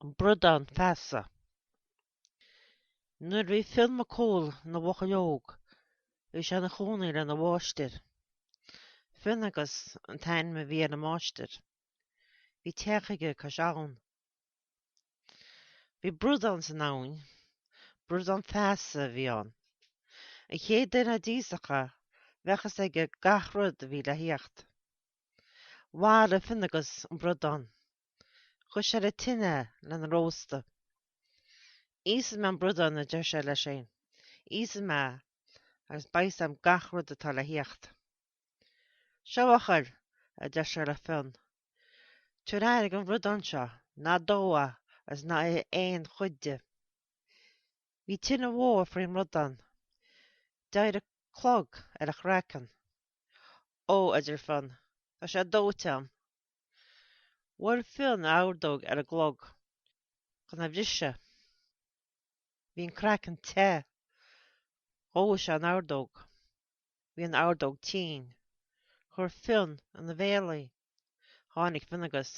Brudan feasa. Nuair bhí film a cóil na bhacha leog, bhí sé na chónaí le na bháistir. Fin agus an tain me bhí na máistir. Bhí techaige cos ann. Bhí brudan san ann, brudan feasa bhí an. A chéad duine díosacha, bheachas ag gachrod a bhí le hiocht. Mhair a fin agus an brudan. Chus sé le tine le na rósta. Íos me an brudan a deir sé le sin. Íos me agus bais am gachrod atá le hiocht. Seoachar a deir sé le fin. Tuair ag an brudan seo, ná dóa as ná éon chuide. Bhí tine mhór faoin brudan. Deir a clog ar a chracan. Ó a deir fin, tá sé dóiteam. Bhfuil fin áardóg ar a glog. Chuna bhrise. Bhí an cracan te. Ó se an áardóg. Bhí an áardóg tín. Chur fin an na bhéalaí. Tháinig fin agus.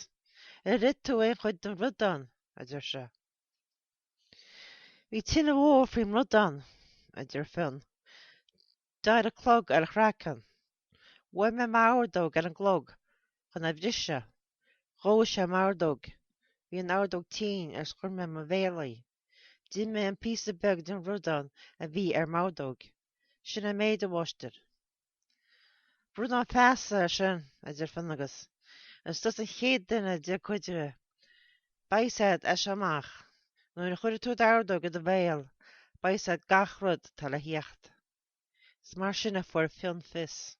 Rid tú é chuid den brudan, a deir sé. Bhí tine mhór faoin brudan, a deir fin. Deir a clog ar a chracan. Bhfuil me áardóg ar an glog. Chuna bhrise. Ó se an áardóg. Bhí an áardóg tín ar scur me ma bhéalaí. Dí me an písa beg den brudan a bhí ar márdóg. Sin a méid a bháistir. Brudan feasa sin a deir fin agus. Is tus an chéad duine de chuide. Baiséad eis amach. Nuair a chuir tú áardóg a do bhéal, baiséad gachrod tá le hiocht. Is mar sin a fuair fin fis.